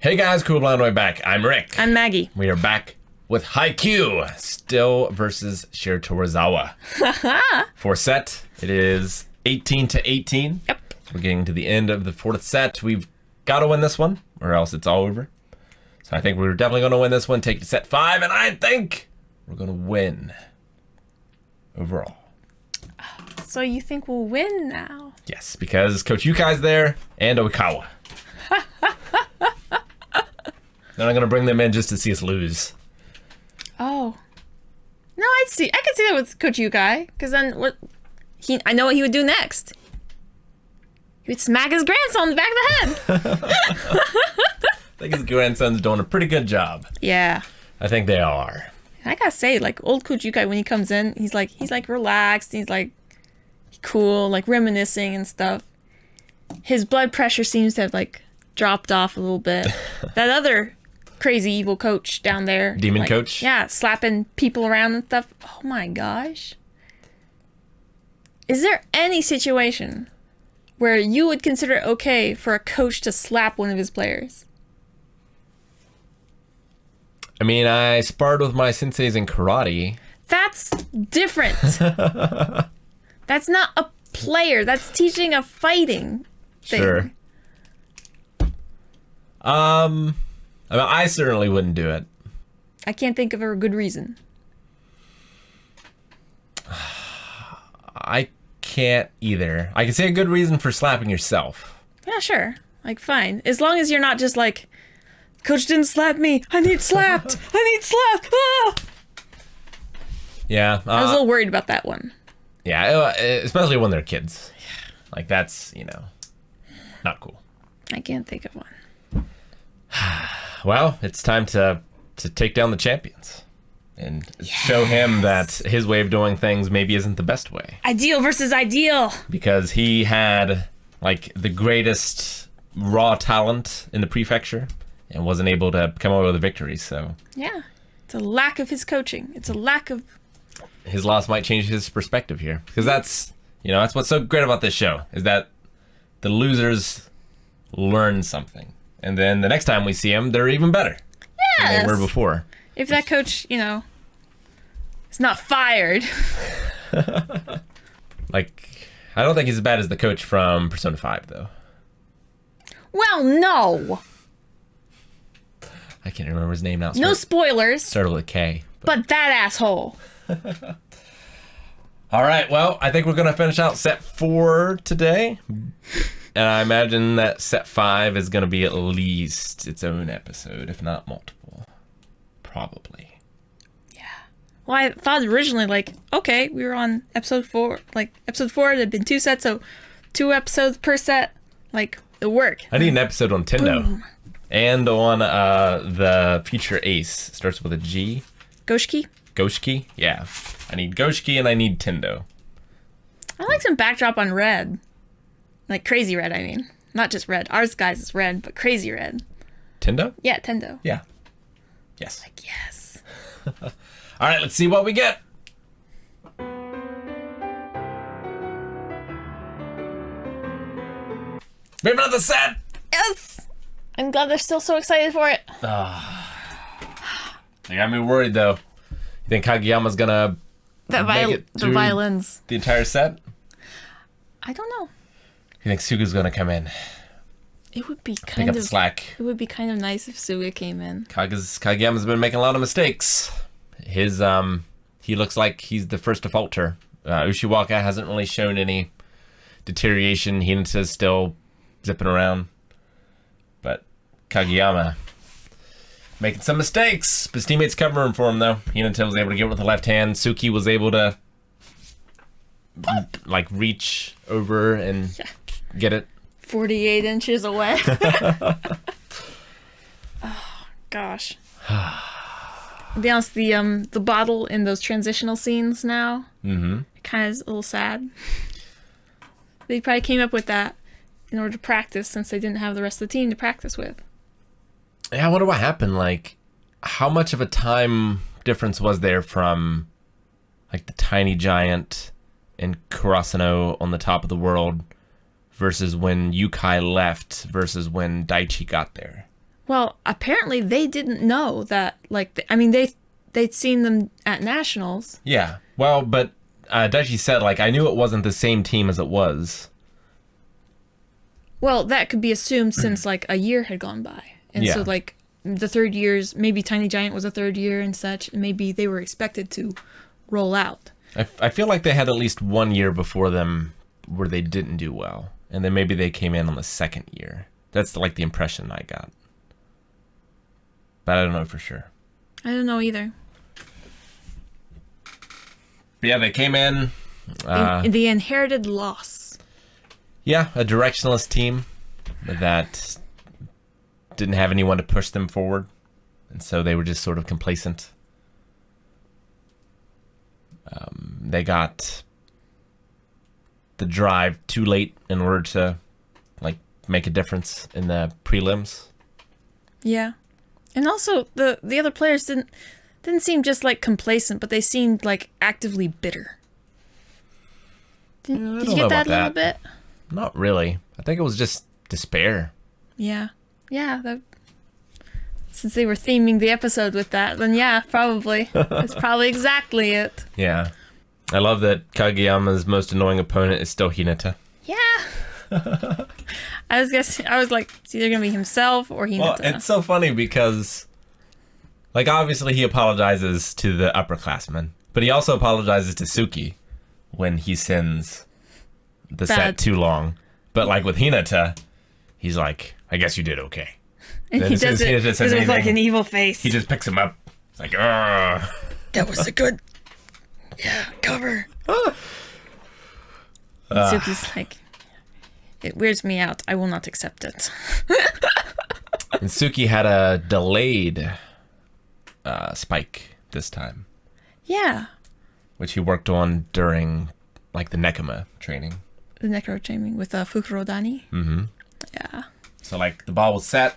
Hey guys, Cool Blind Way back. I'm Rick. I'm Maggie. We are back with Haikyuu, still versus Shiratorizawa. Fourth set, it is 18-18. Yep. We're getting to the end of the fourth set. We've got to win this one, or else it's all over. So I think we're definitely going to win this one, take it to set 5, and I think we're going to win overall. So you think we'll win now? Yes, because Coach Yukai's there, and Oikawa. They're not going to bring them in just to see us lose. Oh. No, I could see that with Coach Yukai, because then I know what he would do next. He would smack his grandson in the back of the head. I think his grandson's doing a pretty good job. Yeah. I think they are. I gotta say, like, old Coach Yukai, when he comes in, he's like relaxed, he's like cool, like reminiscing and stuff. His blood pressure seems to have like dropped off a little bit. That other crazy evil coach down there, Demon like, coach? yeah, slapping people around and stuff. Oh my gosh. Is there any situation where you would consider it okay for a coach to slap one of his players? I mean, I sparred with my senseis in karate. That's different. That's not a player. That's teaching a fighting thing. Sure. I mean, I certainly wouldn't do it. I can't think of a good reason. I can't either. I can say a good reason for slapping yourself. Yeah, sure. Like, fine. As long as you're not just like, Coach didn't slap me. I need slapped. I need slapped. Ah! Yeah. I was a little worried about that one. Yeah, especially when they're kids. Like, that's, not cool. I can't think of one. Well, it's time to take down the champions and show him that his way of doing things maybe isn't the best way. Ideal versus ideal. Because he had, like, the greatest raw talent in the prefecture and wasn't able to come over with a victory, so... Yeah. It's a lack of his coaching. It's a lack of... His loss might change his perspective here. Because that's what's so great about this show, is that the losers learn something. And then the next time we see them, they're even better than they were before. If that coach, is not fired. Like, I don't think he's as bad as the coach from Persona 5, though. Well, no. I can't remember his name now. No spoilers. Started with a K. But that asshole. All right, well, I think we're going to finish out set 4 today. And I imagine that set 5 is going to be at least its own episode, if not multiple. Probably. Yeah. Well, I thought originally, like, okay, we were on episode 4. Like, episode 4, there'd been 2 sets, so 2 episodes per set. Like, it'll work. I need an episode on Tendo. Boom. And on the future ace. Starts with a G. Goshiki? Goshiki? Yeah. I need Goshiki and I need Tendo. I like some backdrop on red. Like crazy red, I mean. Not just red. Ours, guys, is red, but crazy red. Tendo? Yeah, Tendo. Yeah. Yes. Like, yes. All right, let's see what we get. We have another set. Yes! I'm glad they're still so excited for it. They got me worried, though. You think Kageyama's gonna make it The through violins. the entire set? I don't know. You think Suga's gonna come in? It would be Pick kind up of the slack. It would be kind of nice if Suga came in. Kageyama's been making a lot of mistakes. He looks like he's the first to falter. Ushiwaka hasn't really shown any deterioration. Hinata's still zipping around. But Kageyama making some mistakes. But his teammates covering for him, though. Hinata was able to get it with the left hand. Suki was able to, like, reach over and get it. 48 inches away. Oh, gosh. To be honest, the bottle in those transitional scenes now, it kind of is a little sad. They probably came up with that in order to practice, since they didn't have the rest of the team to practice with. Yeah, I wonder what happened. Like, how much of a time difference was there from, like, the tiny giant and Kurasano on the top of the world versus when Yukai left versus when Daichi got there? Well, apparently they didn't know that, like, I mean, they'd seen them at nationals. Yeah. Well, but Daichi said, like, I knew it wasn't the same team as it was. Well, that could be assumed since, like, a year had gone by. And so, like, the third years, maybe Tiny Giant was a third year and such, and maybe they were expected to roll out. I feel like they had at least 1 year before them where they didn't do well. And then maybe they came in on the second year. That's, like, the impression I got. But I don't know for sure. I don't know either. But yeah, they came in. The inherited loss. Yeah, a directionless team that didn't have anyone to push them forward. And so they were just sort of complacent. They got the drive too late in order to, like, make a difference in the prelims. Yeah. And also, the other players didn't seem just, like, complacent, but they seemed, like, actively bitter. Did you get that a little bit? Not really. I think it was just despair. Yeah. Yeah, since they were theming the episode with that, then yeah, probably. That's probably exactly it. Yeah. I love that Kageyama's most annoying opponent is still Hinata. Yeah. I was like, it's either going to be himself or Hinata. Well, it's so funny because, like, obviously he apologizes to the upperclassmen, but he also apologizes to Suki when he sends the set too long. But, like, with Hinata, he's like, I guess you did okay. And he does it with, like, an evil face. He just picks him up. It's like, ugh. That was a good, cover. Suki's like, it weirds me out. I will not accept it. And Suki had a delayed spike this time. Yeah. Which he worked on during, like, the Nekoma training. The Necro training with Fukurodani? Mm-hmm. Yeah. So, like, the ball was set,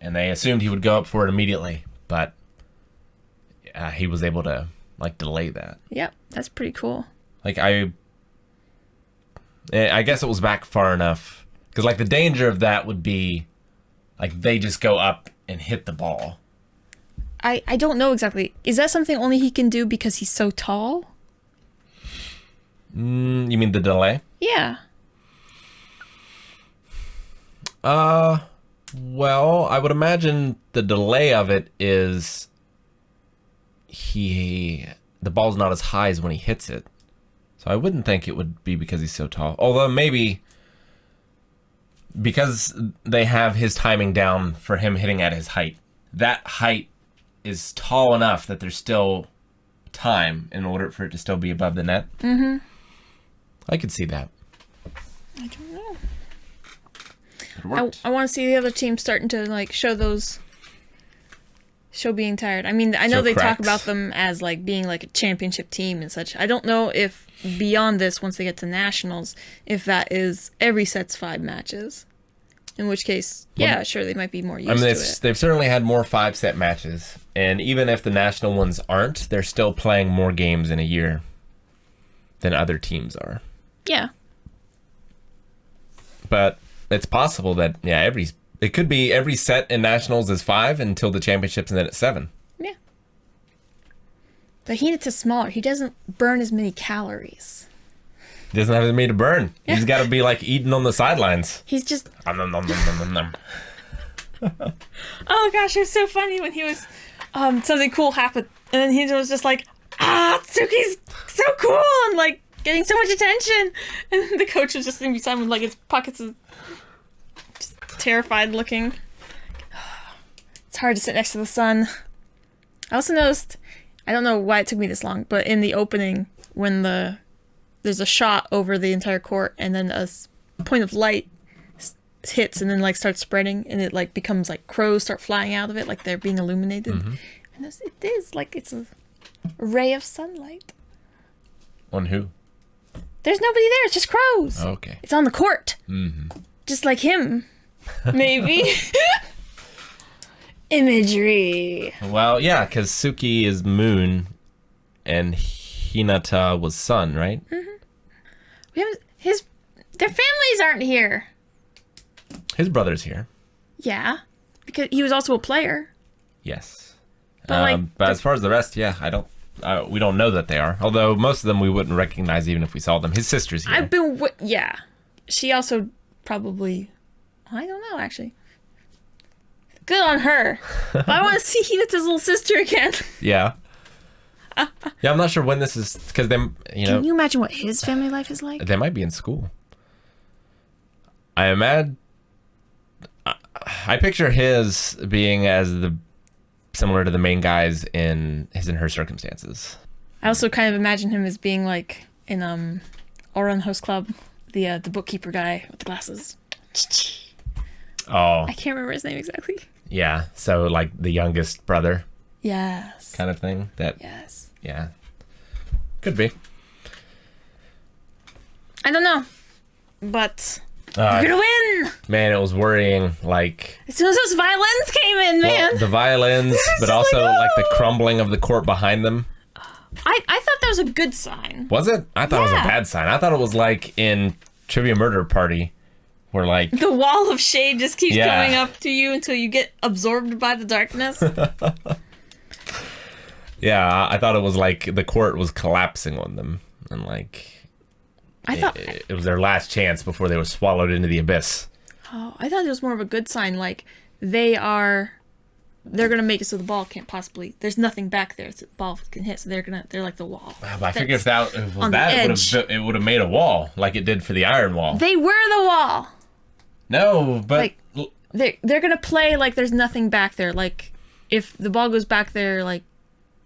and they assumed he would go up for it immediately, but he was able to, like, delay that. Yep, that's pretty cool. Like, I guess it was back far enough, because, like, the danger of that would be, like, they just go up and hit the ball. I don't know exactly. Is that something only he can do because he's so tall? You mean the delay? Yeah. Well, I would imagine the delay of it is the ball's not as high as when he hits it. So I wouldn't think it would be because he's so tall. Although maybe because they have his timing down for him hitting at his height. That height is tall enough that there's still time in order for it to still be above the net. Mm-hmm. I could see that. I don't know. It worked. I want to see the other team starting to, like, show being tired. I mean, I know they talk about them as, like, being, like, a championship team and such. I don't know if beyond this, once they get to nationals, if that is every set's 5 matches. In which case, yeah, sure, they might be more used to it. They've certainly had more 5-set matches. And even if the national ones aren't, they're still playing more games in a year than other teams are. Yeah. But it's possible that, yeah, it could be every set in nationals is 5 until the championships, and then it's 7. Yeah. But Hinata's smaller. He doesn't burn as many calories. He doesn't have as many to burn. Yeah. He's got to be, like, eating on the sidelines. He's just... Nom, nom, nom, nom, nom. Oh, gosh, it was so funny when he was... something cool happened, and then he was just like, Tsuki's so cool, and, like, getting so much attention. And the coach was just sitting beside him with, like, his pockets of... just terrified looking. It's hard to sit next to the sun. I also noticed... I don't know why it took me this long, but in the opening, when there's a shot over the entire court, and then a point of light hits and then, like, starts spreading, and it, like, becomes, like, crows start flying out of it, like they're being illuminated. Mm-hmm. And it is like it's a ray of sunlight. On who? There's nobody there. It's just crows. Oh, okay. It's on the court. Mm-hmm. Just like him, maybe. Imagery. Well, yeah, because Suki is moon, and Hinata was sun, right? Mm-hmm. Their families aren't here. His brother's here. Yeah. Because he was also a player. Yes. But, but as far as the rest, yeah, we don't know that they are. Although most of them we wouldn't recognize even if we saw them. His sister's here. Yeah. She also probably... I don't know, actually. Good on her. But I want to see Hinata's little sister again. Yeah. Yeah, I'm not sure when this is... Because them, Can you imagine what his family life is like? They might be in school. I imagine... I picture his being similar to the main guys in his and her circumstances. I also kind of imagine him as being like in Oran Host Club, the bookkeeper guy with the glasses. Oh. I can't remember his name exactly. Yeah, so like the youngest brother. Yes. Kind of thing. Yes. Yeah. Could be. I don't know, but we're gonna win. Man, it was worrying. Like as soon as those violins came in, man. Well, the violins, but also like the crumbling of the court behind them. I thought that was a good sign. Was it? I thought it was a bad sign. I thought it was like in Trivia Murder Party, where like the wall of shade just keeps coming up to you until you get absorbed by the darkness. Yeah, I thought it was like the court was collapsing on them, and like I thought it was their last chance before they were swallowed into the abyss. Oh, I thought it was more of a good sign. Like they're gonna make it so the ball can't possibly. There's nothing back there so the ball can hit. So they're like the wall. But I figured if it was that, it would have made a wall like it did for the iron wall. They were the wall. No, but like they're gonna play like there's nothing back there. Like if the ball goes back there, like.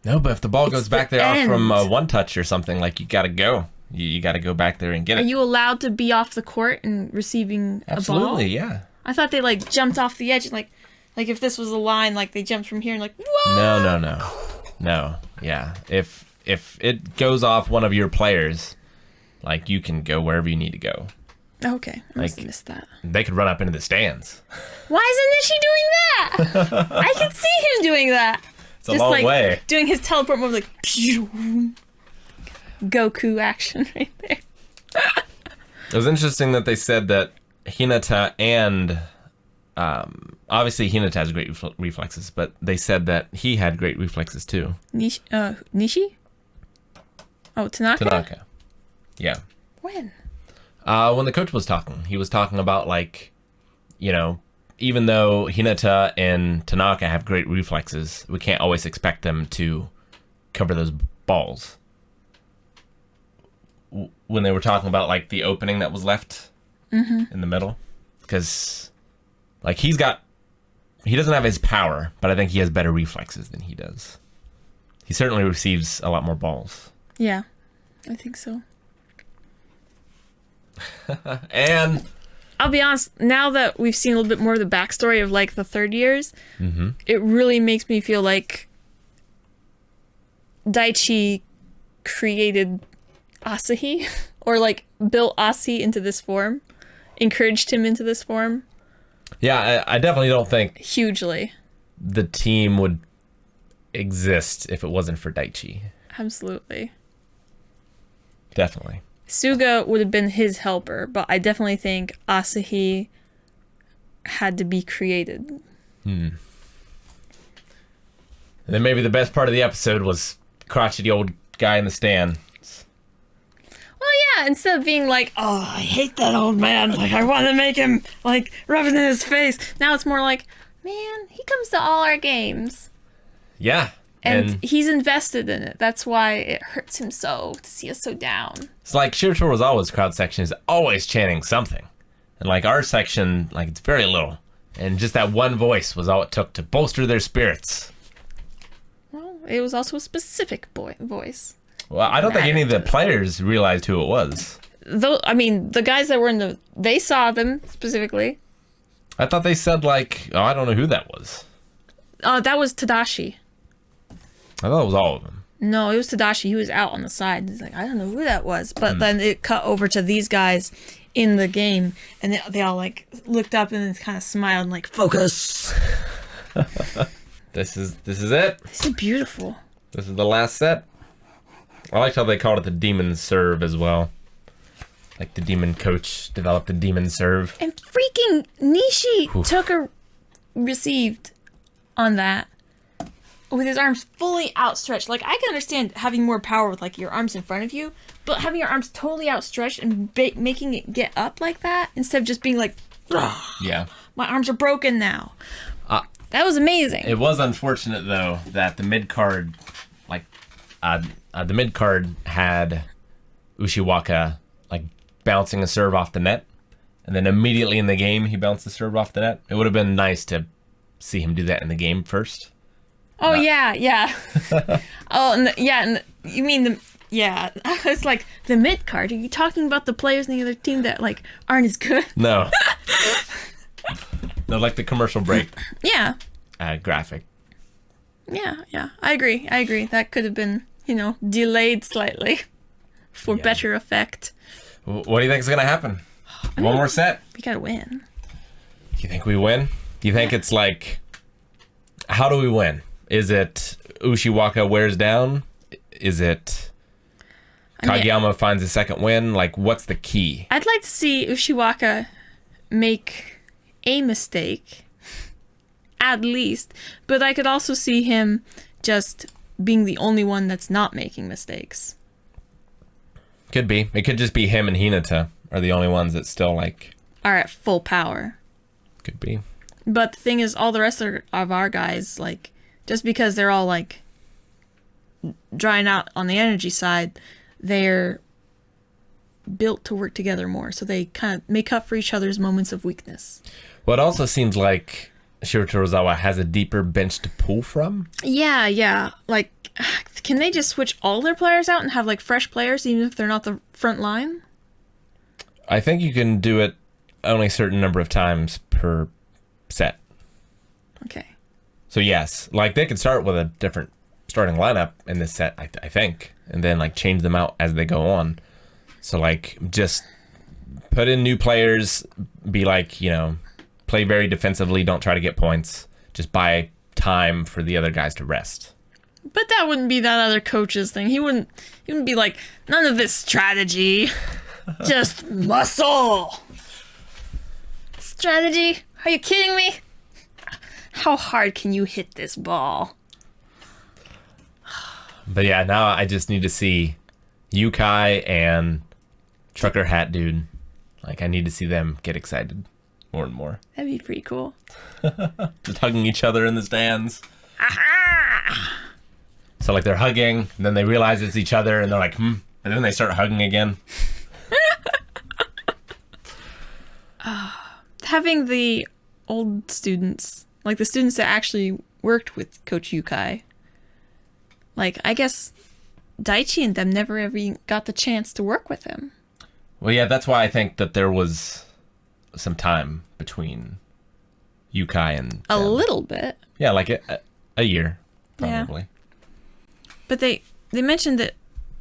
No, but if the ball goes back there off from one touch or something, like you gotta go. You gotta go back there and get it. Are you allowed to be off the court and receiving a ball? Absolutely, yeah. I thought they like jumped off the edge and like if this was a line, like they jumped from here and like whoa. No. Yeah. If it goes off one of your players, like you can go wherever you need to go. Okay, I must have missed that. They could run up into the stands. Why isn't Nishi doing that? I can see him doing that. It's a long way. Doing his teleport move like Goku action right there. It was interesting that they said that Hinata and obviously Hinata has great reflexes, but they said that he had great reflexes too. Nishi? Oh, Tanaka? Yeah. When? When the coach was talking, he was talking about like, even though Hinata and Tanaka have great reflexes, we can't always expect them to cover those balls. When they were talking about like the opening that was left in the middle, because like he doesn't have his power, but I think he has better reflexes than he does. He certainly receives a lot more balls. Yeah, I think so. And I'll be honest, now that we've seen a little bit more of the backstory of like the third years, it really makes me feel like Daichi created Asahi or like built Asahi into this form, encouraged him into this form. Yeah, I definitely don't think hugely the team would exist if it wasn't for Daichi. Absolutely. Definitely. Suga would have been his helper, but I definitely think Asahi had to be created. And then maybe the best part of the episode was crotchety old guy in the stand. Well, yeah, instead of being like, oh, I hate that old man, like, I want to make him, like, rub it in his face. Now it's more like, man, he comes to all our games. Yeah. And he's invested in it. That's why it hurts him so to see us so down. It's like Shiratorizawa's crowd section is always chanting something. And like our section, like it's very little. And just that one voice was all it took to bolster their spirits. Well, it was also a specific voice. Well, I don't think any of the players realized who it was. Though, I mean, the guys that were they saw them specifically. I thought they said like, oh, I don't know who that was. That was Tadashi. I thought it was all of them. No, it was Tadashi. He was out on the side. He's like, I don't know who that was. But then it cut over to these guys in the game, and they all like looked up and then kind of smiled and like, focus. This is it. This is beautiful. This is the last set. I liked how they called it the demon serve as well. Like the demon coach developed the demon serve. And freaking Nishi took a received on that with his arms fully outstretched. Like, I can understand having more power with, like, your arms in front of you, but having your arms totally outstretched and making it get up like that instead of just being like, yeah, my arms are broken now. That was amazing. It was unfortunate, though, that the mid-card, like, the mid-card had Ushiwaka, like, bouncing a serve off the net, and then immediately in the game, he bounced the serve off the net. It would have been nice to see him do that in the game first. Oh, yeah. Oh, you mean yeah. I was like, the mid-card? Are you talking about the players in the other team that, like, aren't as good? No. No, like the commercial break. Yeah. Graphic. Yeah. I agree. That could have been, delayed slightly for better effect. What do you think is going to happen? One more set? We gotta win. You think we win? You think it's like, how do we win? Is it Ushiwaka wears down? Is it Kageyama finds a second win? Like, what's the key? I'd like to see Ushiwaka make a mistake, at least. But I could also see him just being the only one that's not making mistakes. Could be. It could just be him and Hinata are the only ones that still, like, are at full power. Could be. But the thing is, all the rest of our guys, like, just because they're all, like, drying out on the energy side, they're built to work together more. So they kind of make up for each other's moments of weakness. Well, it also seems like Shiro Torozawa has a deeper bench to pull from. Yeah. Like, can they just switch all their players out and have, like, fresh players, even if they're not the front line? I think you can do it only a certain number of times per set. Okay. So, yes. Like, they could start with a different starting lineup in this set, I think, and then, like, change them out as they go on. So, like, just put in new players, be like, play very defensively, don't try to get points. Just buy time for the other guys to rest. But that wouldn't be that other coach's thing. He wouldn't be like, none of this strategy. Just muscle. Strategy? Are you kidding me? How hard can you hit this ball? But yeah, now I just need to see Yukai and Trucker Hat Dude. Like, I need to see them get excited more and more. That'd be pretty cool. Just hugging each other in the stands. Aha! So, like, they're hugging, and then they realize it's each other, and they're like, and then they start hugging again. Having the old students, like the students that actually worked with Coach Yukai, like, I guess Daichi and them never ever got the chance to work with him. Well, yeah, that's why I think that there was some time between Yukai and them. A little bit. Yeah, like a year, probably. Yeah. But they mentioned that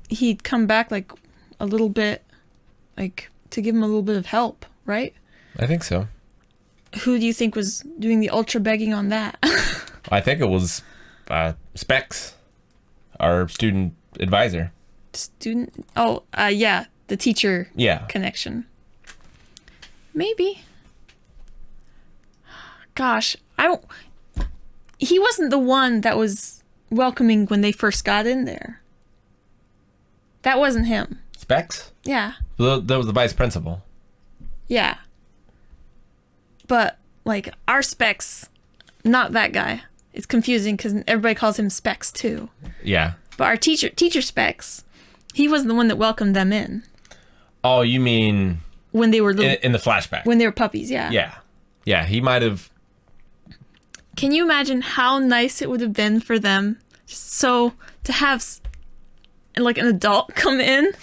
he'd come back, like, a little bit, like, to give him a little bit of help, right? I think so. Who do you think was doing the ultra begging on that? I think it was Specs, our student advisor. Student? Oh, yeah, the teacher connection. Maybe. Gosh, he wasn't the one that was welcoming when they first got in there. That wasn't him. Specs? Yeah. That was the vice principal. Yeah. But, like, our Specs, not that guy. It's confusing because everybody calls him Specs too. Yeah. But our teacher Specs, he wasn't the one that welcomed them in. Oh, you mean when they were little, in the flashback? When they were puppies, yeah. Yeah, he might have. Can you imagine how nice it would have been for them so to have, like, an adult come in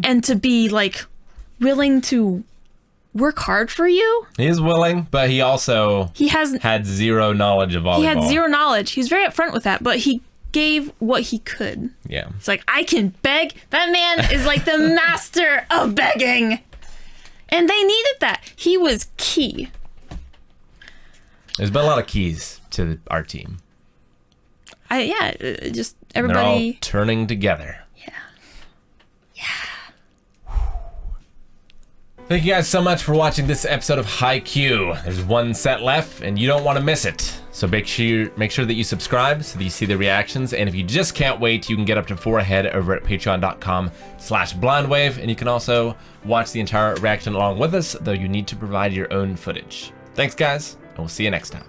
and to be, like, willing to work hard for you? He is willing, but he also had zero knowledge of volleyball. He had zero knowledge. He was very upfront with that, but he gave what he could. Yeah. It's like, I can beg. That man is like the master of begging. And they needed that. He was key. There's been a lot of keys to our team. Just everybody. And they're all turning together. Yeah. Thank you guys so much for watching this episode of Haikyuu. There's one set left, and you don't want to miss it. So make sure that you subscribe so that you see the reactions. And if you just can't wait, you can get up to 4 ahead over at patreon.com/blindwave. And you can also watch the entire reaction along with us, though you need to provide your own footage. Thanks, guys, and we'll see you next time.